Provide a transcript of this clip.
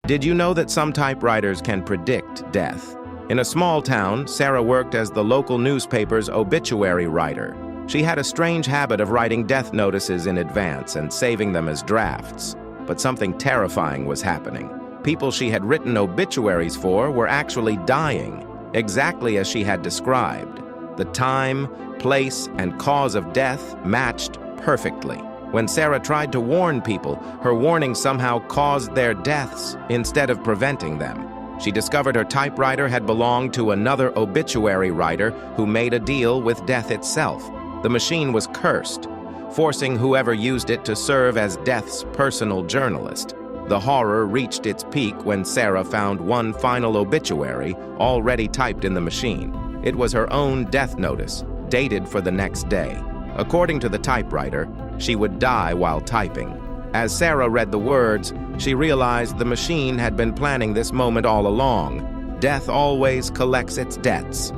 Did you know that some typewriters can predict death? In a small town, Sarah worked as the local newspaper's obituary writer. She had a strange habit of writing death notices in advance and saving them as drafts. But something terrifying was happening. People she had written obituaries for were actually dying, exactly as she had described. The time, place, and cause of death matched perfectly. When Sarah tried to warn people, her warning somehow caused their deaths instead of preventing them. She discovered her typewriter had belonged to another obituary writer who made a deal with death itself. The machine was cursed, forcing whoever used it to serve as death's personal journalist. The horror reached its peak when Sarah found one final obituary already typed in the machine. It was her own death notice, dated for the next day. According to the typewriter, she would die while typing. As Sarah read the words, she realized the machine had been planning this moment all along. Death always collects its debts.